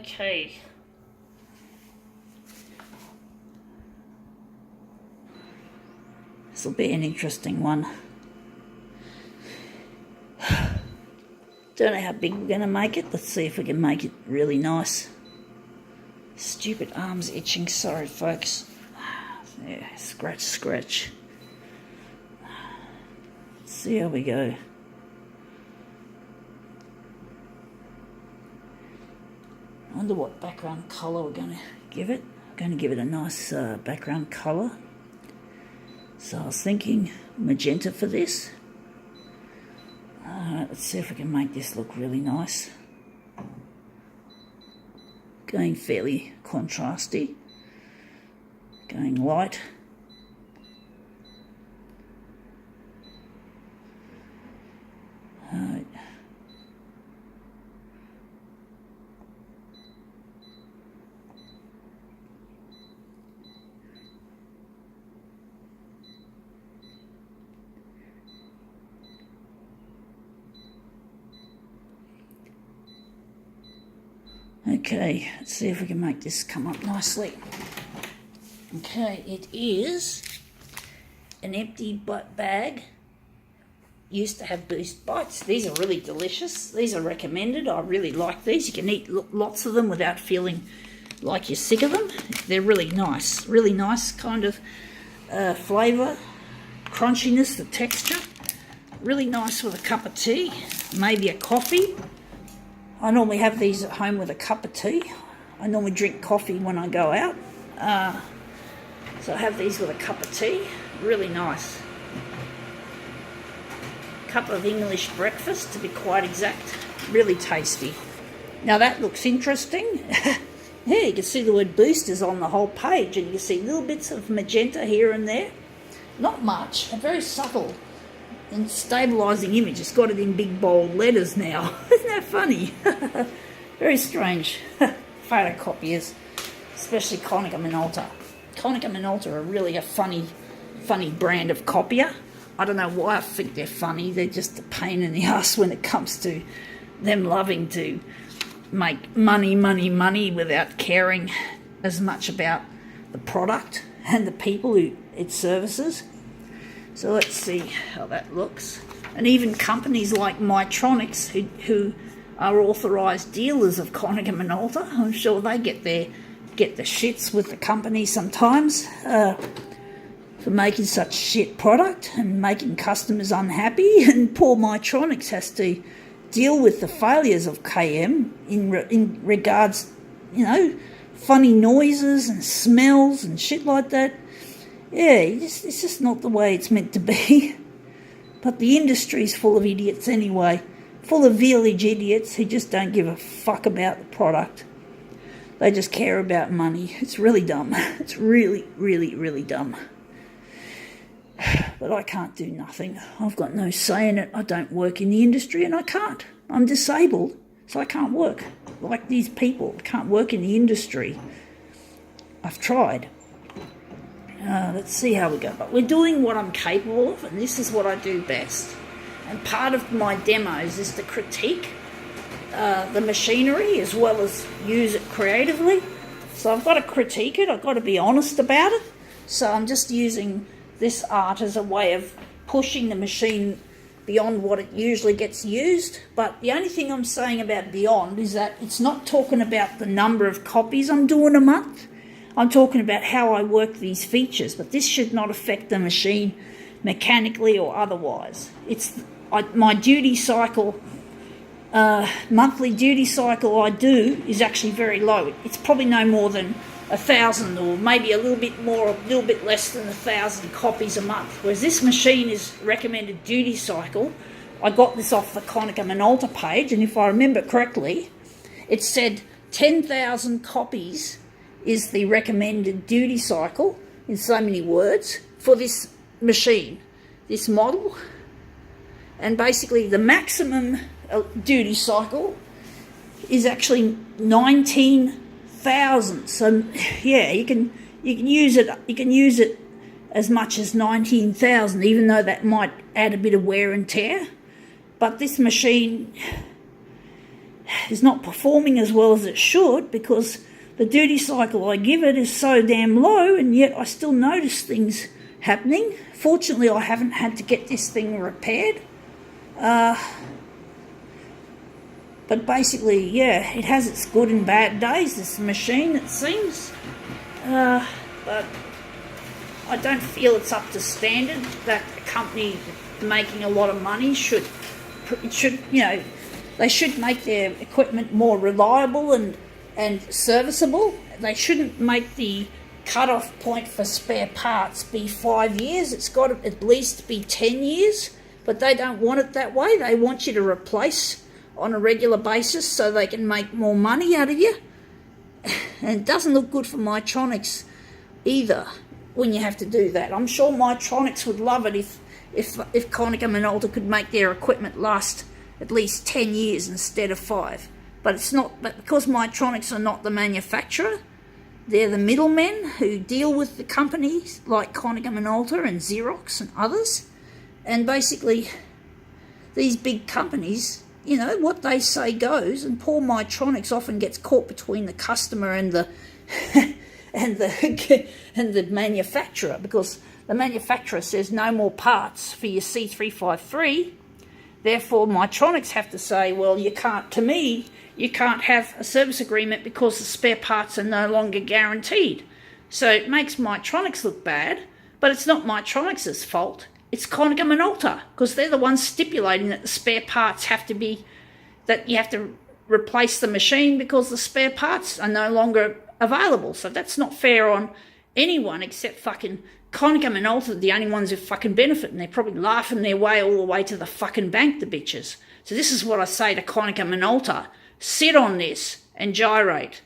Okay. This will be an interesting one. Don't know how big we're going to make it. Let's see if we can make it really nice. Stupid arm's itching. Sorry, folks. Yeah, scratch, scratch. Let's see how we go. I wonder what background colour we're going to give it. I'm going to give it a nice background colour. So I was thinking magenta for this. Let's see if we can make this look really nice. Going fairly contrasty. Going light. Okay, let's see if we can make this come up nicely. Okay, it is an empty bag. Used to have Boost Bites. These are really delicious. These are recommended. I really like these. You can eat lots of them without feeling like you're sick of them. They're really nice kind of flavour, crunchiness, the texture. Really nice with a cup of tea, maybe a coffee. I normally have these at home with a cup of tea. I normally drink coffee when I go out. So I have these with a cup of tea. Really nice. Cup of English breakfast, to be quite exact. Really tasty. Now that looks interesting. Yeah, you can see the word boosters on the whole page, and you can see little bits of magenta here and there. Not much, a very subtle and stabilising image. It's got it in big bold letters now. Isn't that funny? Very strange. Photocopiers, especially Konica Minolta. Konica Minolta are really a funny brand of copier. I don't know why I think they're funny. They're just a pain in the ass when it comes to them loving to make money without caring as much about the product and the people who it services. So let's see how that looks. And even companies like Mytronics, who are authorised dealers of Konica Minolta, I'm sure they get the shits with the company sometimes for making such shit product and making customers unhappy. And poor Mytronics has to deal with the failures of KM in regards, funny noises and smells and shit like that. Yeah, it's just not the way it's meant to be. But the industry's full of idiots anyway. Full of village idiots who just don't give a fuck about the product. They just care about money. It's really dumb. It's really, really, really dumb. But I can't do nothing. I've got no say in it. I don't work in the industry and I can't. I'm disabled, so I can't work like these people. I can't work in the industry. I've tried. Let's see how we go. But we're doing what I'm capable of, and this is what I do best. And part of my demos is to critique the machinery as well as use it creatively. So I've got to critique it. I've got to be honest about it. So I'm just using this art as a way of pushing the machine beyond what it usually gets used. But the only thing I'm saying about beyond is that it's not talking about the number of copies I'm doing a month. I'm talking about how I work these features, but this should not affect the machine mechanically or otherwise. It's my duty cycle, monthly duty cycle I do is actually very low. It's probably no more than 1,000 or maybe a little bit more, a little bit less than 1,000 copies a month. Whereas this machine is recommended duty cycle. I got this off the Konica Minolta page, and if I remember correctly, it said 10,000 copies is the recommended duty cycle, in so many words, for this machine, this model. And basically the maximum duty cycle is actually 19,000. So yeah, you can use it as much as 19,000, even though that might add a bit of wear and tear. But this machine is not performing as well as it should because the duty cycle I give it is so damn low, and yet I still notice things happening. Fortunately, I haven't had to get this thing repaired. But basically, yeah, it has its good and bad days, this machine, it seems. But I don't feel it's up to standard. That a company making a lot of money should, they should make their equipment more reliable and serviceable. They shouldn't make the cut-off point for spare parts be 5 years. It's got to at least be 10 years, but they don't want it that way. They want you to replace on a regular basis so they can make more money out of you. And it doesn't look good for Mytronics either when you have to do that. I'm sure Mytronics would love it if Konica Minolta could make their equipment last at least 10 years instead of 5. But it's not. But because Mytronics are not the manufacturer, they're the middlemen who deal with the companies like Konica Minolta and Xerox and others. And basically, these big companies, what they say goes, and poor Mytronics often gets caught between the customer and the and the manufacturer, because the manufacturer says no more parts for your C353. Therefore, Mytronics have to say, well, you can't have a service agreement because the spare parts are no longer guaranteed. So it makes Mytronics look bad, but it's not Mytronics' fault. It's Konica Minolta, because they're the ones stipulating that the spare parts have to be, that you have to replace the machine because the spare parts are no longer available. So that's not fair on anyone except fucking Konica Minolta, the only ones who fucking benefit, and they're probably laughing their way all the way to the fucking bank, the bitches. So this is what I say to Konica Minolta: sit on this and gyrate.